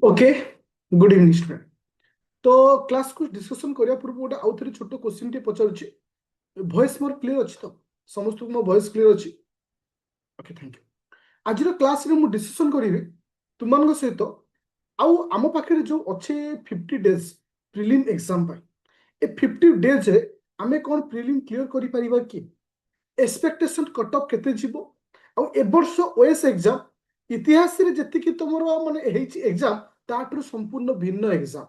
Okay. Good evening student. तो class को discussion करिया पूर्व गोटे आउ थे छोट क्वेश्चन टे पचारुछि। वॉइस मोर क्लियर अछि तो समस्त को मो वॉइस क्लियर अछि। Okay thank you. आज क्लास रे मु डिस्कशन करिवे तुमन सहित आउ आम पाखे जो अच्छे 50 डेज प्रिलिम एग्जाम पाई ए 50 डेज रे आमे कौन प्रिलिम क्लियर करि परिबा कि एक्सपेक्टेशन कट ऑफ केते जीवो आ ए वर्ष ओएस एग्जाम इतिहास रे जति तुमर माने हेछि एग्जाम ताठू संपूर्ण भिन्न एग्जाम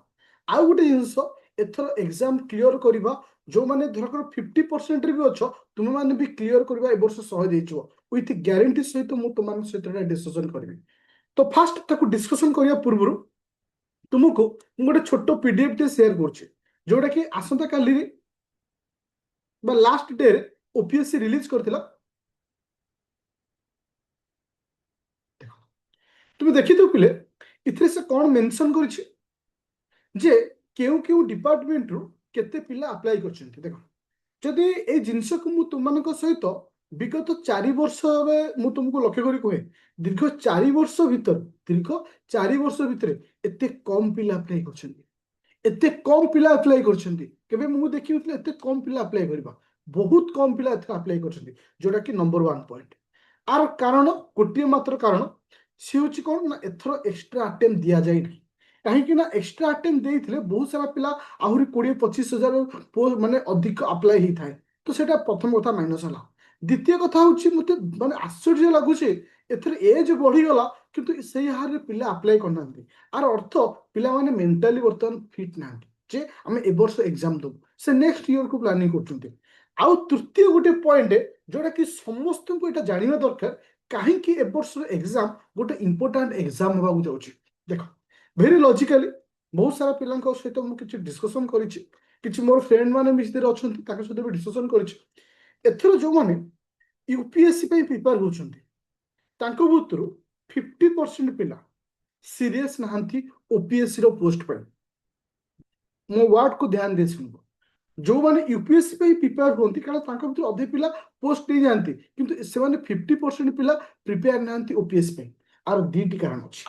आउ गोटे जिनस एथर एग्जाम क्लियर करबा जो माने धरकर 50% रे भी अच्छो तुम माने भी क्लियर करबा ए वर्ष सहज हेइछो विथ ग्यारंटी सहित मु तुम सहित डिस्कशन करबी। तो फास्ट ताको डिस्कशन करिया पूर्व तुमको गोटे छोट पीडीएफ टे शेयर करछि जोटा कि आसंता काली बा लास्ट डे रे ओपीएससी रिलीज करथिला। तुम देखी तो पिले इथरे से कौन मेंशन करिछि जे केउ केउ डिपार्टमेंट रु केते पिला अप्लाई करछन्ती। देखो जदि ए जिंस को मु तुमମାନଙ୍କ सहित विगत 4 वर्ष मु तुमको लक्ष्य करी कहे दीर्घ 4 वर्ष भीतर दीर्घ 4 वर्ष भितर एते कम पिला अप्लाई करछन्ती। एते कम पिला अप्लाई करछन्ती केबे मु देखि एते कम पिला अप्लाई करबा बहुत कम पिला एथे अप्लाई करछन्ती जोटा कि नंबर 1 पॉइंट। आर कारण गोटे मात्र कारण सी होची कोन ना एथरो एक्स्ट्रा अटेम्प्ट दिया जाय नहीं कहीं ना एक्स्ट्रा अटेम्प्ट देइथिले बहुत सारा पिला आहुरी 20-25 हजार माने अधिक अप्लाई ही थाए। तो सेटा प्रथम कथा माइनस हला। द्वितीय कथा होची मते माने आश्चर्य लागुचे एथरे एज बढ़ी गला किंतु सेही हारे पिला अप्लाई करनांती आर अर्थ पिला माने मेंटली वर्तमान फिट नांती जे आमे ए वर्ष एग्जाम दो से नेक्स्ट ईयर को प्लानिंग करचुंती। आउ तृतीय गोटे पॉइंट जोटा कि समस्त को एटा जानिबा दरकार कहीं ए वर्ष एग्जाम गोटे इंपोर्टेंट एग्जाम होबा जाउची। देखो भेरी लॉजिकली बहुत सारा पिलांक सहित मु किछि डिस्कशन करिछि किछि मोर फ्रेंड माने मिस्तिर अछंती ताके सहित भी डिस्कशन करिछि। एथरो जो माने यूपीएससी पे प्रिपेयर होछंती तांको भुतरु 50% पिला सीरियस नहांती ओपीएससी रो पोस्ट पर। मो वर्ड को ध्यान दे सुनबो जो माने यूपीएससी पे प्रिपेयर होंती कारण तांको भुतरु अधे पिला पोस्ट नहीं जानती किंतु से माने 50% पिला प्रिपेयर नहांती ओपीएससी पे। आर दीटी कारण अछि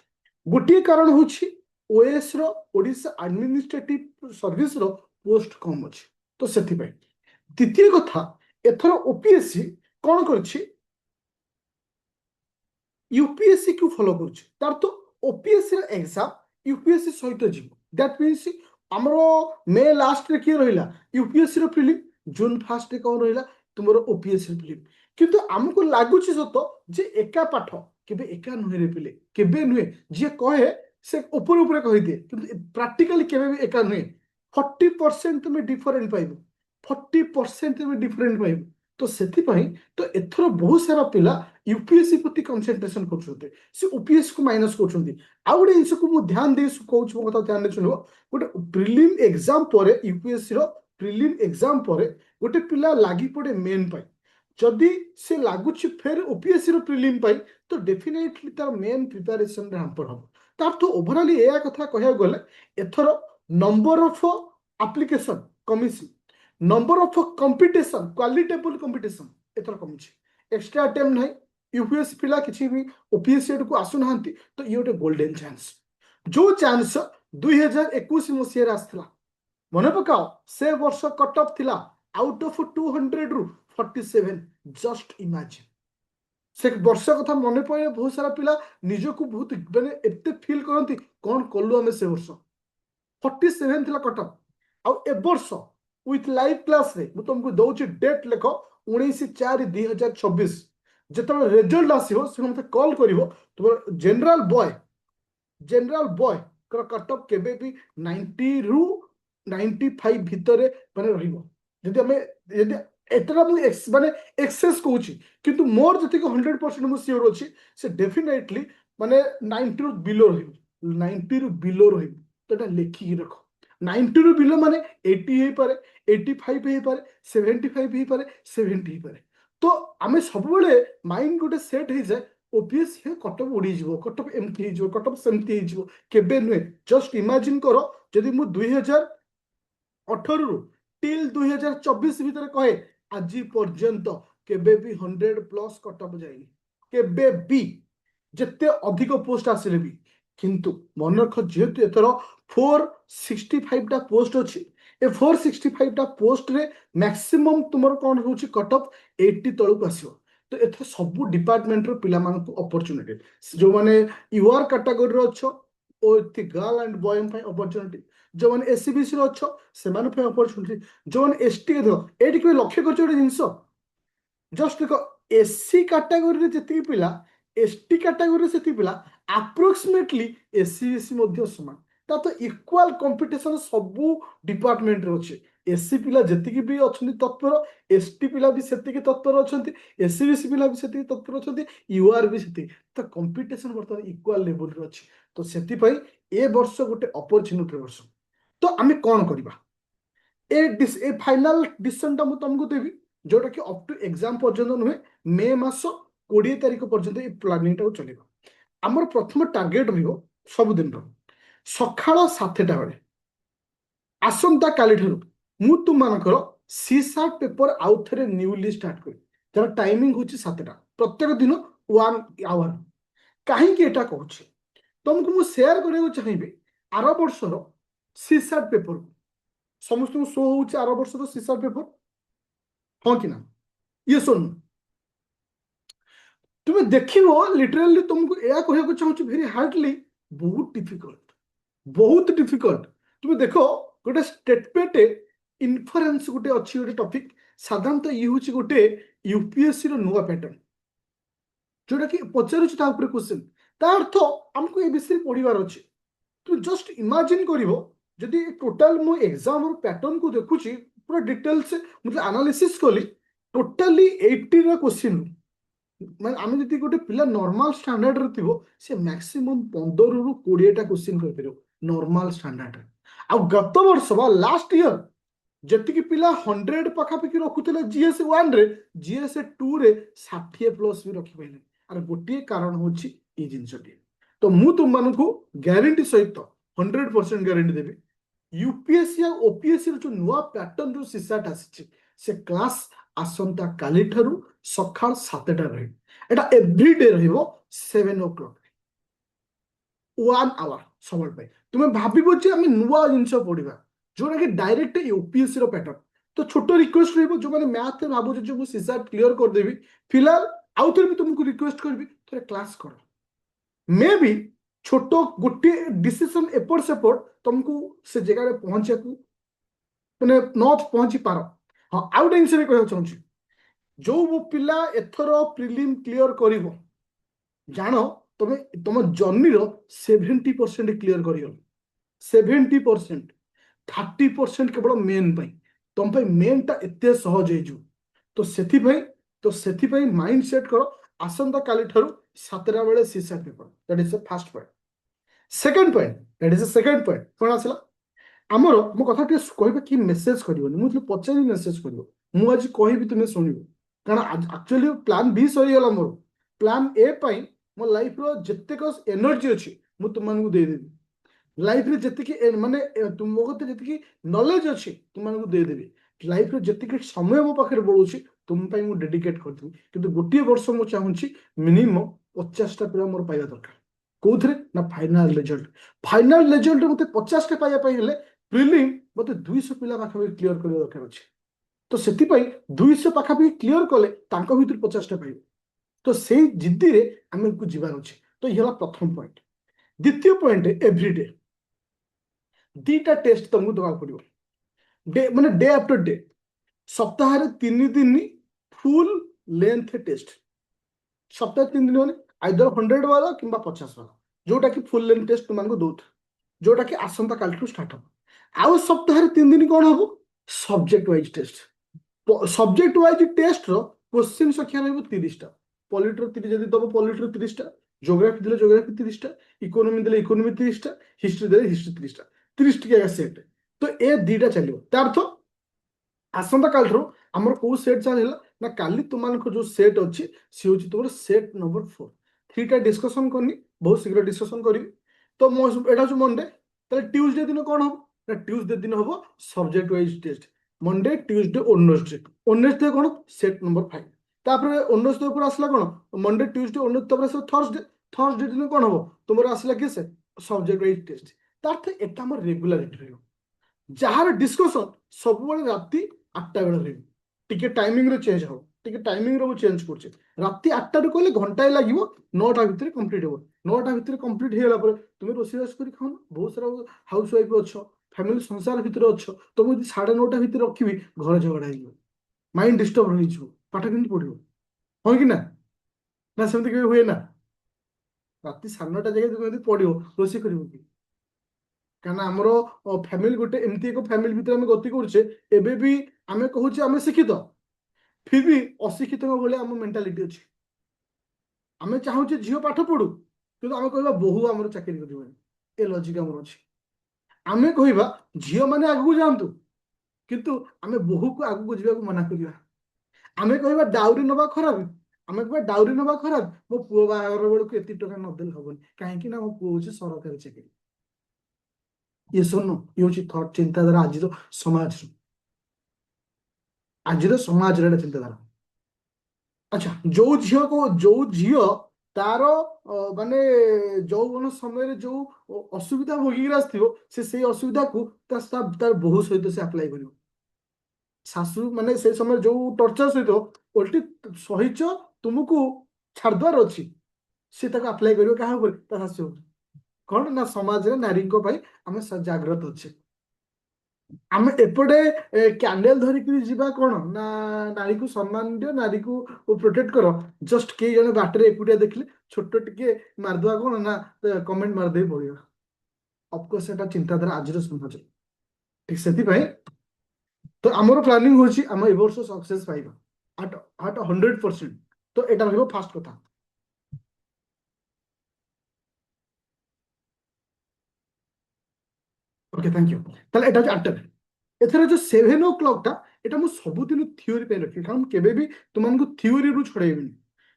गोटे कारण होछि ओएस रो ओडिशा एडमिनिस्ट्रेटिव सर्विस रो पोस्ट कम अछि। तो सेति पे द्वितीय कथा एथरो ओपीएससी कोन करछि यूपीएससी को फॉलो करछि तार तो ओपीएससी रो एग्जाम यूपीएससी सहित जीव दैट मींस हमरो मे लास्ट रे की रहिला यूपीएससी रो प्रीलिम जून फर्स्ट रे कोन रहिला तुमरो ओपीएससी प्रीलिम किंतु हमको लागुछि सत जे एका पाठ केबे एका नुहे रे पिले केबे नुहे जे कहे से ऊपर ऊपर कहि दिए किंतु प्रैक्टिकली केबे भी एका नुहे 40% तुम्हें डिफरेंट पाइबो 40% तुम्हें डिफरेंट पाइबो। तो सेथिपाई तो एथरो बहुत सारा पिला यूपीएससी प्रति कंसंट्रेशन करछुते से ओपीएससी को माइनस करछुंती। आ गोटे जिंस को मु ध्यान दे कहूछ मो कथा ध्यान दे सुनो गोटे प्रीलिम एग्जाम परे यूपीएससी रो प्रीलिम एग्जाम परे गोटे पिला लागी पड़े मेन पाई जदि से लागुछि फेर ओपीएससी रो प्रीलिम पाई तो डेफिनेटली तार मेन प्रिपरेशन रे हमपर हम तार तो ओवरऑल एया कथा कहया गले एथरो नंबर ऑफ एप्लीकेशन कमिसी नंबर ऑफ कंपटीशन क्वालिटेबल कंपटीशन एथर कमिछि एक्स्ट्रा अटेम्प्ट नहीं यूपीएससी पिला किछि भी ओपीएससी को आसु नाहंती तो ये गोटे गोल्डन चांस जो चांस 2021 मसीह आसला मन पकाओ से वर्ष कट ऑफ थिला आउट ऑफ 200 रु 47 जस्ट इमेजिन से वर्ष कथा मन पड़े बहुत सारा पिला निजको बहुत माने एते फील करंती कोन कलु हमें से वर्ष 47 थिला कट ऑफ आ ए वर्ष विथ लाइव क्लास रे मु तुमको दउची डेट लेखो 19/4/2026 जेतबे रिजल्ट आसीहो से मते कॉल करिवो तुम जनरल बॉय कट ऑफ केबे भी 90 रु 95 भितरे माने रहिबो जदि हमें यदि एतरा मु माने एक्सेस कहूची किंतु मोर जति को 100% मु सियोर अछि से डेफिनेटली माने 90 रु बिलो रहिबो 90 रु बिलो रहिबो तो एटा लेखि रखो 90 रु बिलो माने 80 हे पारे 85 हे पारे 75 हे पारे 70 हे पारे। तो आमे सब बेले माइंड गोटे सेट हे जाय ओपीएससी कटअप उड़ी जीवो कटअप एमती हे जीवो कटअप सेमती हे जीवो केबे नुहे जस्ट इमेजिन करो जदि मु 2018 रु टिल 2024 भितर कहे आज पर्यंत केबे भी 100 प्लस कटअप जाइनी केबे भी जिते अधिक पोस्ट आसिले भी କିନ୍ତୁ ମନେ ରଖ ଯେହେତୁ ଏଥର 465ଟା ପୋଷ୍ଟ ଅଛି, ଏ 465ଟା ପୋଷ୍ଟରେ ମ୍ୟାକ୍ସିମମ୍ ତୁମର କ'ଣ ରହୁଛି କଟ୍ ଅଫ୍ 80 ତଳକୁ ଆସିବ। ତ ଏଥର ସବୁ ଡିପାର୍ଟମେଣ୍ଟର ପିଲାମାନଙ୍କୁ ଅପରଚ୍ୟୁନିଟି, ଯେଉଁମାନେ ୟୁଆର୍ କାଟାଗୋରୀରେ ଅଛ ଗାର୍ଲ ଆଣ୍ଡ ବୟ ପାଇଁ ଅପରଚ୍ୟୁନିଟି, ଯେଉଁମାନେ ଏସିବିସିରେ ଅଛ ସେମାନଙ୍କ ପାଇଁ ଅପରଚ୍ୟୁନିଟି, ଯେଉଁମାନେ ଏସଟି ଏଇଠି କେବେ ଲକ୍ଷ୍ୟ କରିଛ ଗୋଟେ ଜିନିଷ, ଜଷ୍ଟ ଦେଖ ଏସି କାଟାଗୋରୀରେ ଯେତିକି ପିଲା ଏସଟି କାଟାଗୋରୀରେ ସେତିକି ପିଲା ଆପ୍ରୋକ୍ସିମେଟଲି ଏସିବିସି ମଧ୍ୟ ସମାନ। ତା ତ ଇକ୍ୱାଲ କମ୍ପିଟିସନ ସବୁ ଡିପାର୍ଟମେଣ୍ଟରେ ଅଛି। ଏସି ପିଲା ଯେତିକି ବି ଅଛନ୍ତି ତତ୍ପର, ଏସଟି ପିଲା ବି ସେତିକି ତତ୍ପର ଅଛନ୍ତି, ଏସିବିସି ପିଲା ବି ସେତିକି ତତ୍ପର ଅଛନ୍ତି, ୟୁଆର୍ ବି ସେତିକି। ତ କମ୍ପିଟିସନ ବର୍ତ୍ତମାନ ଇକ୍ୱାଲ ଲେଭେଲରେ ଅଛି। ତ ସେଥିପାଇଁ ଏ ବର୍ଷ ଗୋଟେ ଅପରଚ୍ୟୁନିଟି ବର୍ଷ। ତ ଆମେ କ'ଣ କରିବା, ଏ ଫାଇନାଲ ଡିସିସନଟା ମୁଁ ତମକୁ ଦେବି, ଯୋଉଟା କି ଅପ୍ ଟୁ ଏକ୍ସାମ ପର୍ଯ୍ୟନ୍ତ ନୁହେଁ, ମେ ମାସ 20 ତାରିଖ ପର୍ଯ୍ୟନ୍ତ এই ପ୍ଲାନିଂଟାକୁ ଚଲେଇବ। ଆମର ପ୍ରଥମ ଟାର୍ଗେଟ ରହିବ ସବୁଦିନର ସକାଳ 7ଟା ବେଳେ ଆସନ୍ତା କାଲିଠାରୁ ମୁଁ ତୁମମାନଙ୍କର ସିସାଟ ପେପର ଆଉ ଥରେ ନ୍ୟୁଲି ଷ୍ଟାର୍ଟ କରିବି, ଯାର ଟାଇମିଂ ହେଉଛି 7ଟା, ପ୍ରତ୍ୟେକ ଦିନ 1 ଆୱାର। କାହିଁକି ଏଟା କହୁଛି, ତମକୁ ମୁଁ ସେୟାର କରିବାକୁ ଚାହିଁବି ଆର ବର୍ଷର ସିସାଟ ପେପରକୁ। ସମସ୍ତଙ୍କୁ ଶୋ ହେଉଛି ଆର ବର୍ଷର ସିସାଟ ପେପର, ହଁ କି ନା? ଇଏ ଶୁଣୁ, তুমি ଦେଖିବ লিଟରାଲି ତୁମକୁ ଏହା କହିବାକୁ ଚାହୁଁଛି ଭେରି ହାର୍ଡଲି, ବହୁତ ଡିଫିକଲ୍ଟ, ବହୁତ ଡିଫିକଲ୍ଟ। ତୁମେ ଦେଖ ଗୋଟେ ଷ୍ଟେଟମେଣ୍ଟ ଇନଫରେନ୍ସ ଗୋଟେ ଅଛି, ଗୋଟେ ଟପିକ, ସାଧାରଣତଃ ଇଏ ହେଉଛି ଗୋଟେ ୟୁପିଏସସି ର ନୂଆ ପ୍ୟାଟର୍ନ, ଯୋଉଟା କି ପଚାରୁଛି ତା ଉପରେ କ୍ୱେଶ୍ଚନ, ତା ଅର୍ଥ ଆମକୁ ଏ ବିଷୟରେ ପଢିବାର ଅଛି। তুমি ଜଷ୍ଟ ଇମାଜିନ୍ କରିବ ଯଦି ଟୋଟାଲ ମୁଁ ଏକ୍ସାମର ପ୍ୟାଟର୍ନକୁ ଦେଖୁଛି ପୁରା ଡିଟେଲ୍ସ ମୁଁ ଆନାଲିସିସ୍ କଲି, ଟୋଟାଲି 80ର କ୍ୱେଶ୍ଚିନ୍, ମାନେ ଆମେ ଯଦି ଗୋଟେ ପିଲା ନର୍ମାଲ ଷ୍ଟାଣ୍ଡାର୍ଡରେ ଥିବ ସେ ମ୍ୟାକ୍ସିମମ୍ 15ରୁ 20ଟା କ୍ୱେଶ୍ଚିନ୍ କରିପାରିବ ନର୍ମାଲ ଷ୍ଟାଣ୍ଡାର୍ଡରେ। ଆଉ ଗତ ବର୍ଷ ବା ଲାଷ୍ଟ ଇୟର ଯେତିକି ପିଲା 100 ପାଖାପାଖି ରଖୁଥିଲେ ଜିଏସ୍ 1ରେ, ଜିଏସ୍ 2ରେ 60+ ବି ରଖିପାରିଲେ। ଆର ଗୋଟିଏ କାରଣ ହେଉଛି ଏଇ ଜିନିଷଟି। ତ ମୁଁ ତୁମମାନଙ୍କୁ ଗ୍ୟାରେଣ୍ଟି ସହିତ 100% ଗ୍ୟାରେଣ୍ଟି ଦେବି, ୟୁପିଏସସି ଆଉ ଓପିଏସସି ର ଯୋଉ ନୂଆ ପ୍ୟାଟର୍ନ ଯୋଉ ସିସାଟ ଆସିଛି, ସେ କ୍ଲାସ ଆସନ୍ତା କାଲିଠାରୁ ସକାଳ 7ଟା ରହିବ। ଏଟା ଏଭ୍ରିଡେ ରହିବ 7 o'clock, 1 ଆୱାର ସବୁବେଳେ ପାଇଁ। ତୁମେ ଭାବିବ ଯେ ଆମେ ନୂଆ ଜିନିଷ ପଢିବା, ଯୋଉଟା କି ଡାଇରେକ୍ଟ ୟୁପିଏସସି ର ପ୍ୟାଟର୍ନ। ତ ଛୋଟ ରିକ୍ୱେଷ୍ଟ ରହିବ, ଯୋଉମାନେ ମ୍ୟାଥରେ ଭାବୁଛ ଯେ ମୁଁ ସିସାଟ କ୍ଲିୟର କରିଦେବି, ଫିଲହାଲ ଆଉ ଥରେ ବି ତୁମକୁ ରିକ୍ୱେଷ୍ଟ କରିବି ଥରେ କ୍ଲାସ କର। ମେ ବି ଛୋଟ ଗୋଟିଏ ଡିସିସନ ଏପଟ ସେପଟ ତମକୁ ସେ ଜାଗାରେ ପହଞ୍ଚିବାକୁ ମାନେ ନ ପହଞ୍ଚି ପାର। ହଁ, ଆଉ ଗୋଟେ ଜିନିଷ ବି କହିବାକୁ ଚାହୁଁଛି, ଯୋଉ ପିଲା ଏଥର ପ୍ରିଲିମ୍ କ୍ଲିୟର କରିବ, ଜାଣ ତମେ ତମ ଜର୍ଣ୍ଣିର 70% କ୍ଲିୟର କରିଗଲ। 70%, 30% କେବଳ ମେନ୍ ପାଇଁ। ତମ ପାଇଁ ମେନ୍ଟା ଏତେ ସହଜ ହେଇଯିବ। ତ ସେଥିପାଇଁ ମାଇଣ୍ଡ ସେଟ୍ କର, ଆସନ୍ତା କାଲିଠାରୁ 7ଟା ବେଳେ CSAT paper. That is the first point. Second point, that is the second point କ'ଣ ଆସିଲା, ଆମର ମୋ କଥା ଟିକେ କହିବେ କି ମେସେଜ କରିବନି, ମୁଁ ଯଦି ପଚାରିବି ମେସେଜ କରିବ, ମୁଁ ଆଜି କହିବି ତୁମେ ଶୁଣିବ। କାରଣ ଆକ୍ଚୁଆଲି ପ୍ଲାନ୍ ବି ସରିଗଲା ମୋର, ପ୍ଲାନ୍ ଏ ପାଇଁ ମୋ ଲାଇଫର ଯେତେକ ଏନର୍ଜି ଅଛି ମୁଁ ତୁମମାନଙ୍କୁ ଦେଇଦେବି। ଲାଇଫରେ ଯେତିକି ମାନେ ମୋ କତିରେ ଯେତିକି ନଲେଜ ଅଛି ତୁମମାନଙ୍କୁ ଦେଇଦେବି। ଲାଇଫରେ ଯେତିକି ସମୟ ମୋ ପାଖରେ ବଳୁଛି ତୁମ ପାଇଁ ମୁଁ ଡେଡିକେଟ୍ କରିଦେବି। କିନ୍ତୁ ଗୋଟିଏ ବର୍ଷ ମୁଁ ଚାହୁଁଛି ମିନିମମ୍ 50ଟା ପିଲା ମୋର ପାଇବା ଦରକାର। କୋଉଥିରେ ନା ଫାଇନାଲ ରେଜଲ୍ଟ। ଫାଇନାଲ ରେଜଲ୍ଟ ମୋତେ 50ଟା ପାଇବା ପାଇଁ ହେଲେ ପ୍ରିଲିମ୍ ମୋତେ 200 ପିଲା ପାଖାପାଖି କ୍ଲିୟର କରିବା ଦରକାର ଅଛି। ତ ସେଥିପାଇଁ 200 ପାଖାପାଖି କ୍ଲିୟର କଲେ ତାଙ୍କ ଭିତରୁ 50ଟା ପାଇବେ। ତ ସେଇ ଜିଦ୍ଦିରେ ଆମକୁ ଯିବାର ଅଛି। ତ ଇଏ ହେଲା ପ୍ରଥମ ପଏଣ୍ଟ। ଦ୍ୱିତୀୟ ପଏଣ୍ଟ, ଏଭ୍ରିଡେ 2ଟା ଟେଷ୍ଟ ତମକୁ ଦେବାକୁ ପଡିବ, ମାନେ ଡେ ଆଫ୍ଟର ଡେ। ସପ୍ତାହରେ 3 ଦିନ ଫୁଲ ଲେନ୍ଥ ଟେଷ୍ଟ। ସପ୍ତାহে 3 ଦିନ ମାନେ ଆଇଦର 100 ବାଲା କିମ୍ବା 50 ବାଲା, ଯୋଉଟା କି ଫୁଲ ଲେନ୍ଥ ଟେଷ୍ଟ ତୁମମାନଙ୍କୁ ଦଉଥିବ, ଯୋଉଟା କି ଆସନ୍ତା କାଲିଠୁ ଷ୍ଟାର୍ଟ ହବ। ଆଉ ସପ୍ତାହରେ 3 ଦିନ କ'ଣ ହବ, subject wise test. Subject wise ଟେଷ୍ଟର କ୍ୱେଶ୍ଚିନ୍ ସଂଖ୍ୟା ରହିବ 30ଟା। ପଲିଟିର 30 ଯଦି ଦବ ପଲିଟିର 30ଟା, ଜୋଗ୍ରାଫି ଦେଲେ ଜୋଗ୍ରାଫି 30ଟା, ଇକୋନୋମି ଦେଲେ ଇକୋନୋମି 30ଟା, ହିଷ୍ଟ୍ରି ଦେଲେ ହିଷ୍ଟ୍ରି 30ଟା। 30 ଟିକିଆ ସେଟ୍। ତ ଏ 2ଟା ଚାଲିବ। ତା ଅର୍ଥ ଆସନ୍ତା କାଲିଠାରୁ ଆମର କୋଉ ସେଟ୍ ଚାଲିଲା ନା, କାଲି ତୁମମାନଙ୍କ ଯୋଉ ସେଟ୍ ଅଛି ସେ ହେଉଛି ତୁମର ସେଟ୍ ନମ୍ବର 4। 3ଟା ଡିସ୍କସନ କରିନି, ବହୁତ ଶୀଘ୍ର ଡିସ୍କସନ କରିବି। ତ ଏଇଟା ହେଉଛି ମଣ୍ଡେ। ତାହେଲେ ଟ୍ୟୁଜଡେ ଦିନ କ'ଣ ହବ ନା, ଟ୍ୟୁଜଡେ ଦିନ ହବ subject wise test. Monday, Tuesday, Wednesday. Wednesday କ'ଣ, ସେଟ୍ ନମ୍ବର 5। ତାପରେ ଓଡନେସଡେ ଉପରେ ଆସିଲା କ'ଣ, ମଣ୍ଡେ, ଟ୍ୟୁଜଡେ, ଓଡନେସଡେ, ତାପରେ ଆସିଲା ଥର୍ସଡେ। ଥର୍ସଡେ ଦିନ କ'ଣ ହବ, ତୁମର ଆସିଲା କି ସେ ସବଜେକ୍ଟ ୱାଇଜ ଟେଷ୍ଟ ତାର ଏଟା ଆମର ରେଗୁଲାରିଟି ରହିବ ଯାହାର ଡିସ୍କସନ ସବୁବେଳେ ରାତି 8ଟା ବେଳେ ରହିବ ଟିକେ ଟାଇମିଂରେ ଚେଞ୍ଜ ହବ ଟିକେ ଟାଇମିଂରେ ମୁଁ ଚେଞ୍ଜ କରୁଛି ରାତି 8ଟାରୁ କହିଲେ ଘଣ୍ଟାଏ ଲାଗିବ 9ଟା ଭିତରେ କମ୍ପ୍ଲିଟ୍ ହବ 9ଟା ଭିତରେ କମ୍ପ୍ଲିଟ୍ ହେଇଗଲା ପରେ ତୁମେ ରୋଷେଇବାସ କରି ଖାଉନ ବହୁତ ସାରା ହାଉସ ୱାଇଫ୍ ଅଛ ଫ୍ୟାମିଲି ସଂସାର ଭିତରେ ଅଛ ତ ମୁଁ ଯଦି 9:30 ଭିତରେ ରଖିବି ଘର ଝଗଡ଼ା ହେଇଯିବ ମାଇଣ୍ଡ ଡିଷ୍ଟର୍ବ ହେଇଯିବ ପାଠ କେମିତି ପଢିବ ହଁ କି ନା ନା ସେମିତି କେବେ ହୁଏ ନା ରାତି 9:30 ଜାଗାରେ ତୁମେ ଯଦି ପଢିବ ରୋଷେଇ କରିବ କି କାରଣ ଆମର ଫ୍ୟାମିଲି ଗୋଟେ ଏମିତି ଏକ ଫ୍ୟାମିଲି ଭିତରେ ଆମେ ଗତି କରୁଛେ ଏବେ ବି ଆମେ କହୁଛେ ଆମେ ଶିକ୍ଷିତ ଫିର ବି ଅଶିକ୍ଷିତଙ୍କ ଭଳିଆ ଆମ ମେଣ୍ଟାଲିଟି ଅଛି ଆମେ ଚାହୁଁଛେ ଝିଅ ପାଠ ପଢୁ କିନ୍ତୁ ଆମେ କହିବା ବୋହୂ ଆମର ଚାକିରି କରିବନି ଏ ଲଜିକ ଆମର ଅଛି ଆମେ କହିବା ଝିଅ ମାନେ ଆଗକୁ ଯାଆନ୍ତୁ କିନ୍ତୁ ଆମେ ବୋହୂକୁ ଆଗକୁ ଯିବାକୁ ମନା କରିବା ଆମେ କହିବା ଡାଉରି ନବା ଖରାପ ଆମେ କହିବା ଡାଉରି ନବା ଖରାପ ମୋ ପୁଅ ବାହାଘର ବେଳକୁ ଏତିକି ଟଙ୍କା ନଦେଲେ ହବନି କାହିଁକି ନା ମୋ ପୁଅ ହଉଛି ସରକାରୀ ଚାକିରି ଇଏ ଶୁଣୁ ଇଏ ହଉଛି ଥଟ୍ ଚିନ୍ତାଧାରା ଆଜିର ସମାଜର ଏଟା ଚିନ୍ତାଧାରା ଆଚ୍ଛା ଯୋଉ ଝିଅ ତାର ମାନେ ଯୌବନ ସମୟରେ ଯୋଉ ଅସୁବିଧା ଭୋଗିକି ଆସିଥିବ ସେ ସେଇ ଅସୁବିଧାକୁ ତାର ବୋହୂ ସହିତ ସେ ଆପ୍ଲାଏ କରିବ ଶାଶୁ ମାନେ ସେ ସମୟରେ ଯୋଉ ଟର୍ଚର ସହିତ ଓଲଟି ସହିଚ ତୁମକୁ ଛାଡିଦବାର ଅଛି ସେ ତାକୁ ଆପ୍ଲାଏ କରିବ କାହା ଉପରେ ତା ଶାଶୁ ଉପରେ କଣ ନା ସମାଜରେ ନାରୀଙ୍କ ପାଇଁ ଆମେ ଜାଗ୍ରତ ଅଛେ ଆମେ ଏପଟେ କ୍ୟାଣ୍ଡେଲ ଧରିକି ଯିବା କଣ ନା ନାରୀକୁ ସମ୍ମାନ ଦିଅ ନାରୀକୁ ପ୍ରୋଟେକ୍ଟ କର ଜଷ୍ଟ କେହି ଜଣେ ବାଟରେ ଏକୁଟିଆ ଦେଖିଲେ ଛୋଟ ଟିକେ ମାରିଦବା କଣ ନା କମେଣ୍ଟ ମାରିଦେଇ ପଡିବା ଅଫକୋର୍ସ ଏଟା ଚିନ୍ତାଧାରା ଆଜିର ସମାଜ ଠିକ ସେଥିପାଇଁ ତ ଆମର ପ୍ଲାନିଂ ହଉଛି ଆମ ଏ ବର୍ଷ ସକ୍ସେସ୍ ପାଇବା ଆଟ୍ ଆଟ୍ 100% ତ ଏଟା ରହିବ ଫାଷ୍ଟ କଥା ଓକେ ଥ୍ୟାଙ୍କ ୟୁ ତାହେଲେ ଏଟା ହଉଛି 8ଟା ଏଥର ଯୋଉ 7 o'clock ଏଟା ମୁଁ ସବୁଦିନ ଥିଓରି ପାଇଁ ରଖିବି କାରଣ ମୁଁ କେବେ ବି ତୁମମାନଙ୍କୁ ଥିଓରିରୁ ଛଡେଇବିନି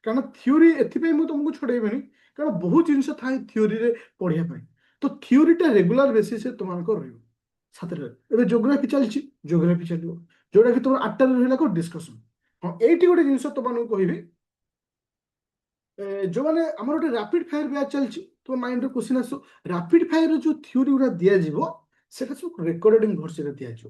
କାରଣ ଥିଓରି ଏଥିପାଇଁ ମୁଁ ତୁମକୁ ଛଡେଇବିନି କାରଣ ବହୁତ ଜିନିଷ ଥାଏ ଥିଓରିରେ ପଢିବା ପାଇଁ ତ ଥିଓରିଟା ରେଗୁଲାର ବେସିସରେ ତୁମମାନଙ୍କର ରହିବ 7ଟାରେ ଏବେ ଜୋଗ୍ରାଫି ଚାଲିଛି ଜୋଗ୍ରାଫି ଚାଲିବ ଯୋଉଟା କି ତୁମର 8ଟାରେ ରହିଲା କଣ ଡିସ୍କସନ ହଁ ଏଇଠି ଗୋଟେ ଜିନିଷ ତୁମମାନଙ୍କୁ କହିବି ଯୋଉମାନେ ଆମର ଗୋଟେ ରାପିଡ ଫାୟାର ବ୍ୟାଚ୍ ଚାଲିଛି ତୁମ ମାଇଣ୍ଡରେ କ୍ୱେଶ୍ଚିନ୍ ଆସୁ ରାପିଡ ଫାୟାର ଯୋଉ ଥିଓରି ଗୁଡା ଦିଆଯିବ ସେଟା ସବୁ ରେକର୍ଡେଡିଂ ଭର୍ସନରେ ଦିଆଯିବ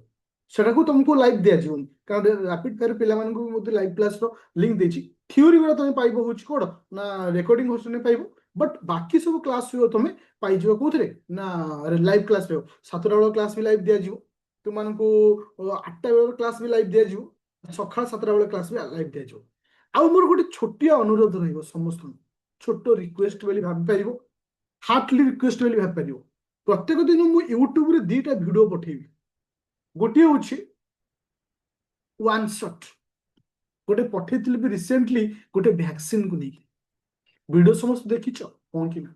ସେଟାକୁ ତମକୁ ଲାଇଭ୍ ଦିଆଯିବନି କାରଣ ରାପିଡ ଫାୟାର ପିଲାମାନଙ୍କୁ ମଧ୍ୟ ଲାଇଭ୍ କ୍ଲାସର ଲିଙ୍କ ଦେଇଛି ଥିଓରି ଗୁଡା ତମେ ପାଇବ ହଉଛି କଣ ନା ରେକର୍ଡିଂ ଭର୍ସନରେ ପାଇବ ବଟ୍ ବାକି ସବୁ କ୍ଲାସ ତମେ ପାଇଯିବ କୋଉଥିରେ ନା ଲାଇଭ୍ କ୍ଲାସ ପାଇବ 7ଟା ବେଳ କ୍ଲାସ ବି ଲାଇଭ୍ ଦିଆଯିବ ତୁମମାନଙ୍କୁ 8ଟା ବେଳ କ୍ଲାସ ବି ଲାଇଭ୍ ଦିଆଯିବ ସକାଳ 7ଟା ବେଳେ କ୍ଲାସ ବି ଲାଇଭ୍ ଦିଆଯିବ ଆଉ ମୋର ଗୋଟେ ଛୋଟିଆ ଅନୁରୋଧ ରହିବ ସମସ୍ତଙ୍କୁ ଛୋଟ ରିକ୍ୱେଷ୍ଟ ବୋଲି ଭାବିପାରିବ ହାର୍ଟଲି ରିକ୍ୱେଷ୍ଟ ବୋଲି ଭାବିପାରିବ ପ୍ରତ୍ୟେକ ଦିନ ମୁଁ ୟୁଟ୍ୟୁବରେ 2ଟା ଭିଡିଓ ପଠେଇବି ଗୋଟିଏ ହଉଛି ୱାନ୍ ସଟ୍ ଗୋଟେ ପଠେଇଥିଲି ବି ରିସେଣ୍ଟଲି ଗୋଟେ ଭ୍ୟାକ୍ସିନକୁ ନେଇକି ଭିଡିଓ ସମସ୍ତେ ଦେଖିଛ କଣ କି ନା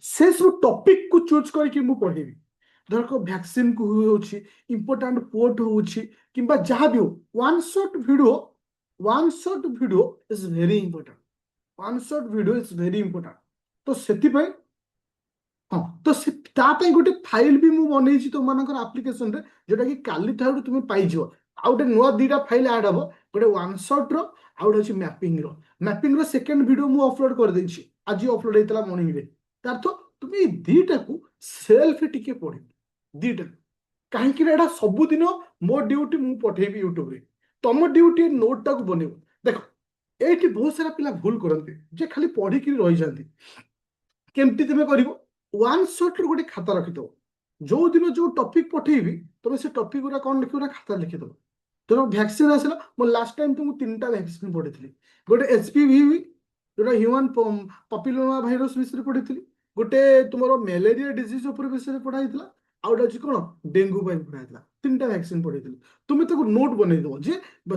ସେ ସବୁ ଟପିକକୁ ଚୁଜ୍ କରିକି ମୁଁ ପଢେଇବି ଧରକ ଭ୍ୟାକ୍ସିନକୁ ହଉଛି ଇମ୍ପୋର୍ଟାଣ୍ଟ କୋଟ୍ ହଉଛି କିମ୍ବା ଯାହା ବି ହଉ one shot video is very important ତ ସେଥିପାଇଁ ହଁ ତ ତା ପାଇଁ ଗୋଟେ ଫାଇଲ ବି ମୁଁ ବନେଇଛି ତୁମମାନଙ୍କର ଆପ୍ଲିକେସନରେ ଯୋଉଟା କି କାଲି ଠାରୁ ତୁମେ ପାଇଯିବ ଆଉ ଗୋଟେ ନୂଆ 2ଟା ଫାଇଲ ଆଡ୍ ହବ ଗୋଟେ ୱାନ୍ ସଟ୍ର ଆଉ ଗୋଟେ ଅଛି ମ୍ୟାପିଂର ସେକେଣ୍ଡ ଭିଡିଓ ମୁଁ ଅପଲୋଡ କରିଦେଇଛି ଆଜି ଅପଲୋଡ ହେଇଥିଲା ମର୍ଣ୍ଣିଂରେ ତାର ଅର୍ଥ ତୁମେ ଏଇ 2ଟାକୁ ସେଲ୍ଫ ଟିକେ ପଢିବ 2ଟା କାହିଁକି ନା ଏଟା ସବୁଦିନ ମୋ ଡ୍ୟୁଟି ମୁଁ ପଠେଇବି ୟୁଟ୍ୟୁବରେ ତମ ଡ୍ୟୁଟି ନୋଟଟାକୁ ବନେଇବ ଦେଖ ଏଇଠି ବହୁତ ସାରା ପିଲା ଭୁଲ କରନ୍ତି ଯେ ଖାଲି ପଢିକି ରହିଯାନ୍ତି କେମିତି ତୁମେ କରିବ ୱାନ୍ ସଟ୍ର ଗୋଟେ ଖାତା ରଖିଦବ ଯୋଉ ଦିନ ଯୋଉ ଟପିକ ପଠେଇବି ତମେ ସେ ଟପିକ ଗୁଡା କଣ ଲେଖିବ ନା ଖାତା ଲେଖିଦବ ଧର ଭ୍ୟାକ୍ସିନ ଆସିଲା ମୁଁ ଲାଷ୍ଟ ଟାଇମ ତୁମକୁ 3ଟା ଭ୍ୟାକ୍ସିନ ପଢେଇଥିଲି ଗୋଟେ HPV ଯୋଉଟା ହ୍ୟୁମାନ ପପିଲୋମା ଭାଇରସ ବିଷୟରେ ପଢେଇଥିଲି ଗୋଟେ ତୁମର ମ୍ୟାଲେରିଆ ଡିଜିଜ ଉପରେ ବିଷୟରେ ପଢା ହେଇଥିଲା ଆଉ ଗୋଟେ ଅଛି କଣ ଡେଙ୍ଗୁ ପାଇଁ ପଢା ହେଇଥିଲା 3ଟା ଭ୍ୟାକ୍ସିନ ପଢେଇଥିଲି ତୁମେ ତାକୁ ନୋଟ ବନେଇଦବ ଯେ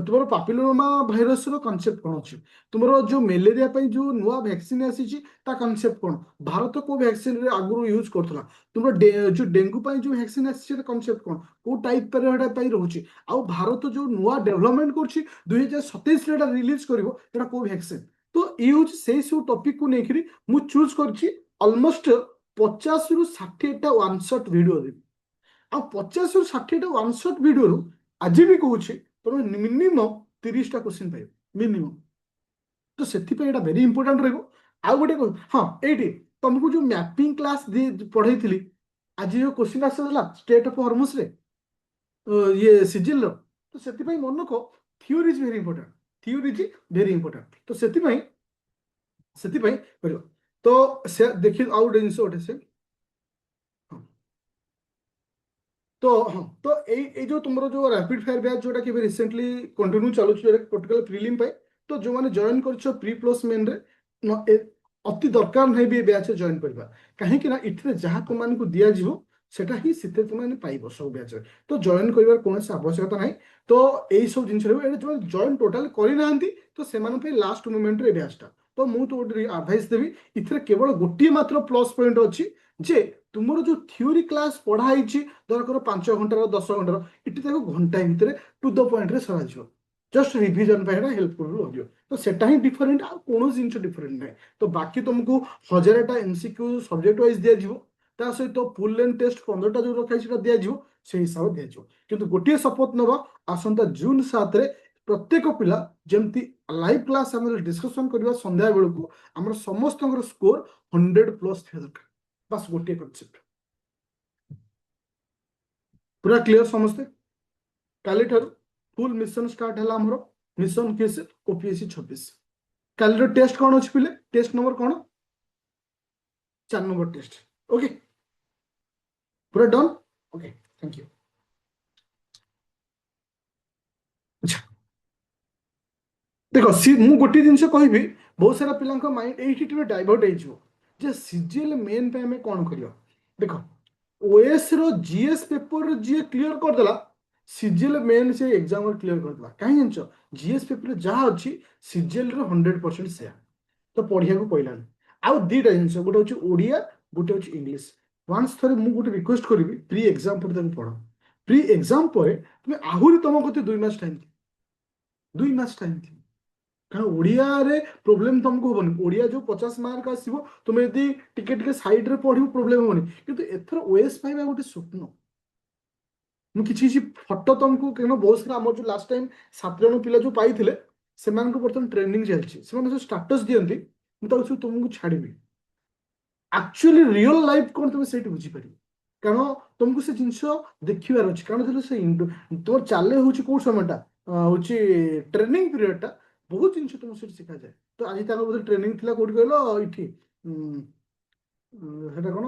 ତୁମର ପାପିଲୋମା ଭାଇରସର କନସେପ୍ଟ କଣ ଅଛି ତୁମର ଯୋଉ ମ୍ୟାଲେରିଆ ପାଇଁ ଯୋଉ ନୂଆ ଭ୍ୟାକ୍ସିନ ଆସିଛି ତା କନସେପ୍ଟ କଣ ଭାରତ କୋଉ ଭ୍ୟାକ୍ସିନରେ ଆଗରୁ ୟୁଜ କରୁଥିଲା ତୁମର ଯୋଉ ଡେଙ୍ଗୁ ପାଇଁ ଯୋଉ ଭ୍ୟାକ୍ସିନ ଆସିଛି ତା କନସେପ୍ଟ କଣ କୋଉ ଟାଇପ ପାଇଁ ରହୁଛି ଆଉ ଭାରତ ଯୋଉ ନୂଆ ଡେଭଲପମେଣ୍ଟ କରୁଛି 2027ରେ ଏଟା ରିଲିଜ କରିବ ଏଟା କୋଉ ଭ୍ୟାକ୍ସିନ ତ ଇଏ ହଉଛି ସେଇ ସବୁ ଟପିକକୁ ନେଇକିରି ମୁଁ ଚୁଜ କରିଛି ଅଲମୋଷ୍ଟ 50ରୁ 60ଟା ୱାନ୍ ସଟ୍ ଭିଡିଓ ଦେବି ଆଉ 50ରୁ 60ଟା ୱାନ୍ ସଟ୍ ଭିଡିଓରୁ ଆଜି ବି କହୁଛି ତମେ ମିନିମମ୍ 30ଟା କ୍ୱେଶ୍ଚିନ୍ ପାଇବ ମିନିମମ୍ ତ ସେଥିପାଇଁ ଏଟା ଭେରି ଇମ୍ପୋର୍ଟାଣ୍ଟ ରହିବ ଆଉ ଗୋଟେ ହଁ ଏଇଠି ତମକୁ ଯୋଉ ମ୍ୟାपिଂ କ୍ଲାस ପଢେଇଥିଲି ଆଜି ଯୋଉ କୋଶ୍ଚିନ୍ ଆସିଥିଲା ଷ୍ଟେଟ୍ ଅଫ୍ ହରମୁଜରେ ଇଏ ସିଜିଲ ର, ତ ସେଥିପାଇଁ ମନେ ରଖ theory is very important, theory is very important. ତ ସେଥିପାଇଁ ସେଥିପାଇଁ କରିବ। ତ ସେ ଦେଖି ଆଉ ଗୋଟେ ଜିନିଷ ଗୋଟେ ସେ ହଁ। ତ ହଁ ତ ଏଇ ଯୋଉ ତୁମର ଯୋଉ ରାପିଡ ଫାୟାର ବ୍ୟାଚ୍ ଯୋଉଟା କି ରିସେଣ୍ଟଲି କଣ୍ଟିନ୍ୟू ଚାଲୁଛି ଯୋଉଟା ଟୋଟାଲ ପ୍ରିଲିମ୍ ପାଇଁ, ତ ଯୋଉମାନେ ଜଏନ୍ କରିଛ ପ୍ରି ପ୍ଲସ୍ ମେନ୍ରେ ଅତି ଦରକାର ନାହିଁ ବି ଏ ବ୍ୟାଚ୍ ଜଏନ୍ କରିବା, କାହିଁକି ନା ଏଥିରେ ଯାହା ତୁମମାନଙ୍କୁ ଦିଆଯିବ ସେଟା ହିଁ ସେଥିରେ ତୁମେ ପାଇବ ସବୁ ବ୍ୟାଚରେ। ତ ଜଏନ୍ କରିବାର କୌଣସି ଆବଶ୍ୟକତା ନାହିଁ। ତ ଏଇ ସବୁ ଜିନିଷ ଯୋଉମାନେ ଜଏନ୍ ଟୋଟାଲ କରିନାହାନ୍ତି ତ ସେମାନଙ୍କ ପାଇଁ ଲାଷ୍ଟ ମୁଭମେଣ୍ଟରେ ଏ ବ୍ୟାଚଟା। ତ ମୁଁ ତ ଗୋଟେ ଆଡଭାଇସ୍ ଦେବି, ଏଥିରେ କେବଳ ଗୋଟିଏ ମାତ୍ର ପ୍ଲସ୍ ପଏଣ୍ଟ ଅଛି ଯେ ତୁମର ଯୋଉ ଥିଓରି କ୍ଲାସ ପଢା ହେଇଛି ଧରକର 5 ଘଣ୍ଟାର 10 ଘଣ୍ଟାର, ଏଠି ତାକୁ ଘଣ୍ଟାଏ ଭିତରେ ଟୁ ଦ ପଏଣ୍ଟରେ ସରାଯିବ, ଜଷ୍ଟ ରିଭିଜନ ପାଇଁ ଏଟା ହେଲ୍ପଫୁଲ ରହିବ। ତ ସେଟା ହିଁ ଡିଫରେଣ୍ଟ, ଆଉ କୌଣସି ଜିନିଷ ଡିଫରେଣ୍ଟ ନାହିଁ। ତ ବାକି ତୁମକୁ 1000ଟା MCQ ସବଜେକ୍ଟ ୱାଇଜ ଦିଆଯିବ, ତା ସହିତ ଫୁଲ ଲେନ୍ଥ ଟେଷ୍ଟ 15ଟା ଯୋଉ ରଖା ସେଟା ଦିଆଯିବ, ସେଇ ହିସାବରେ ଦିଆଯିବ। କିନ୍ତୁ ଗୋଟିଏ ଶପଥ ନେବା, ଆସନ୍ତା ଜୁନ 7ରେ ପ୍ରତ୍ୟେକ ପିଲା ଯେମିତି ଲାଇଭ କ୍ଲାସ ଆମେ ଡିସ୍କସନ କରିବା ସନ୍ଧ୍ୟା ବେଳକୁ ଆମର ସମସ୍ତଙ୍କର ସ୍କୋର 100+ ଥିବା ଦରକାର। ବାସ୍ ଗୋଟିଏ କନସେପ୍ଟ। ପୁରା କ୍ଲିୟର ସମସ୍ତେ? କାଲିଠାରୁ ଫୁଲ ମିଶନ ଷ୍ଟାର୍ଟ ହେଲା ଆମର, ମିଶନ କେସ୍ OPSC 26। କାଲିର ଟେଷ୍ଟ କଣ ଅଛି ପିଲେ? ଟେଷ୍ଟ ନମ୍ବର କଣ? 4 ନମ୍ବର ଟେଷ୍ଟ। ଓକେ, ପୁରା ଡନ୍? Okay, thank you. ଆଚ୍ଛା ଦେଖ ମୁଁ ଗୋଟିଏ ଜିନିଷ କହିବି, ବହୁତ ସାରା ପିଲାଙ୍କ ମାଇଣ୍ଡ ଏଇଠି ଟିକେ ଡାଇଭର୍ଟ ହେଇଯିବ ଯେ ସିଜିଏଲ ମେନ୍ ପାଇଁ ଆମେ କଣ କରିବା। ଦେଖ ଓଏସ୍ ର ଜିଏସ୍ ପେପର ଯିଏ କ୍ଲିୟର କରିଦେଲା, ସିଜିଏଲ ମେନ୍ ସେ ଏକ୍ସାମ କ୍ଲିୟର କରିଦେଲା। କାହିଁ ଜାଣିଛ? ଜିଏସ୍ ପେପରରେ ଯାହା ଅଛି ସିଜିଏଲ ର 100% ସେୟା। ତ ପଢିବାକୁ ପଇଲାନି। ଆଉ ଦିଟା ଜିନିଷ, ଗୋଟେ ହଉଛି ଓଡ଼ିଆ, ଗୋଟେ ହଉଛି ଇଂଲିଶ। ୱାନ୍ସ ଥରେ ମୁଁ ଗୋଟେ ରିକ୍ୱେଷ୍ଟ କରିବି, ପ୍ରି ଏକ୍ସାମ ପରେ ତାକୁ ପଢ। ପ୍ରି ଏକ୍ସାମ ପରେ ତୁମେ ଆହୁରି ତମ କତି 2 ମାସ ଟାଇମ୍, 2 ମାସ ଟାଇମ୍। କାରଣ ଓଡ଼ିଆରେ ପ୍ରୋବ୍ଲେମ ତମକୁ ହବନି। ଓଡ଼ିଆ ଯୋଉ 50 ମାର୍କ ଆସିବ, ତୁମେ ଯଦି ଟିକେ ଟିକେ ସାଇଡରେ ପଢିବ ପ୍ରୋବ୍ଲେମ ହବନି। କିନ୍ତୁ ଏଥର ଓଏସ୍ ପାଇବା ଗୋଟେ ସ୍ୱପ୍ନ। ମୁଁ କିଛି କିଛି ଫଟୋ ତମକୁ, କାରଣ ବହୁତ ସାରା ଆମର ଯୋଉ ଲାଷ୍ଟ ଟାଇମ 7 ଜଣ ପିଲା ଯୋଉ ପାଇଥିଲେ ସେମାନଙ୍କୁ ବର୍ତ୍ତମାନ ଟ୍ରେନିଂ ଚାଲିଛି, ସେମାନେ ଯୋଉ ଷ୍ଟାଟସ୍ ଦିଅନ୍ତି ମୁଁ ତାକୁ ସବୁ ତୁମକୁ ଛାଡ଼ିବି। ଆକ୍ଚୁଆଲି ରିଅଲ ଲାଇଫ କଣ ତମେ ସେଇଠି ବୁଝିପାରିବ। କାରଣ ତମକୁ ସେ ଜିନିଷ ଦେଖିବାର ଅଛି। କାରଣ ଯେତେବେଳେ ସେ ତୁମର ଚାଲେ ହଉଛି କୋଉ ସମୟଟା ହଉଛି ଟ୍ରେନିଂ ପିରିୟଡଟା, ବହୁତ ଜିନିଷ ତମକୁ ସେଠି ଶିଖାଯାଏ। ତ ଆଜି ତାଙ୍କ ବୋଧେ ଟ୍ରେନିଂ ଥିଲା କୋଉଠି କହିଲ, ଏଇଠି ସେଟା କଣ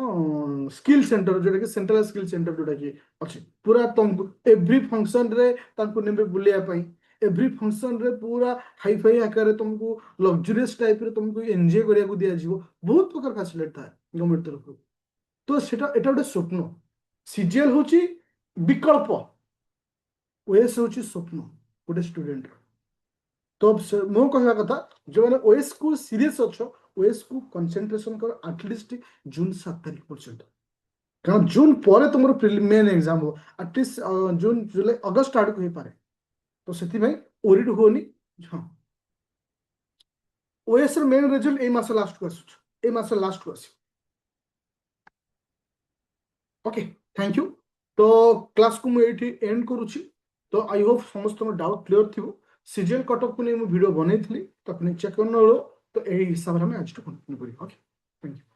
ସ୍କିଲ୍ ସେଣ୍ଟର, ଯୋଉଟା କି ସେଣ୍ଟ୍ରାଲ ସ୍କିଲ୍ ସେଣ୍ଟର ଯୋଉଟା କି ଅଛି। ପୁରା ତମକୁ ଏଭ୍ରି ଫଙ୍କସନରେ ତାଙ୍କୁ ନେବେ ବୁଲିବା ପାଇଁ, ଏଭ୍ରି ଫଙ୍କସନରେ ପୁରା ହାଇ ଫାଇ ଆକାରରେ ତମକୁ ଲକ୍ଜରିୟସ୍ ଟାଇପର ତମକୁ ଏନ୍ଜୟ କରିବାକୁ ଦିଆଯିବ। ବହୁତ ପ୍ରକାର ଫାସିଲିଟି ଥାଏ ଗଭର୍ଣ୍ଣମେଣ୍ଟ ତରଫରୁ। ତ ସେଟା ଏଟା ଗୋଟେ ସ୍ୱପ୍ନ। ସିଜିଏଲ ହଉଛି ବିକଳ୍ପ, ଓଏସ୍ ହଉଛି ସ୍ୱପ୍ନ ଗୋଟେ ଷ୍ଟୁଡେଣ୍ଟର। ତ ମୁଁ କହିବା କଥା, ଯୋଉମାନେ ଓଏସ୍ କୁ ସିରିୟସ୍ ଅଛ, ଓଏସ୍ କୁ କନସେନଟ୍ରେସନ କର ଆଟଲିଷ୍ଟ ଜୁନ 7 ତାରିଖ ପର୍ଯ୍ୟନ୍ତ। କାରଣ ଜୁନ ପରେ ତୁମର ମେନ୍ ଏକ୍ସାମ ହବ, ଆଟଲିଷ୍ଟ ଜୁନ ଜୁଲାଇ ଅଗଷ୍ଟ ଆଡକୁ ହେଇପାରେ। ତ ସେଥିପାଇଁ ଓରିଡ୍ ହୁଅନି। ହଁ, ଓଏସ୍ ର ମେନ୍ ରେଜଲ୍ଟ ଏଇ ମାସ ଲାଷ୍ଟକୁ ଆସୁଛି, ଏଇ ମାସ ଲାଷ୍ଟକୁ ଆସିବ। Okay, thank you. ତ କ୍ଲାସକୁ ମୁଁ ଏଇଠି ଏଣ୍ଡ କରୁଛି। ତ ଆଇ ହୋପ ସମସ୍ତଙ୍କ ଡାଉଟ୍ କ୍ଲିୟର ଥିବ। ସିଜିଏଲ କଟଅଫକୁ ନେଇ ମୁଁ ଭିଡ଼ିଓ ବନେଇଥିଲି, ତାକୁ ନେଇ ଚେକ୍ କରି ନେବ। ତ ଏଇ ହିସାବରେ ଆମେ ଆଜିଠୁ କଣ୍ଟିନ୍ୟୁ କରିବା। Okay, thank you.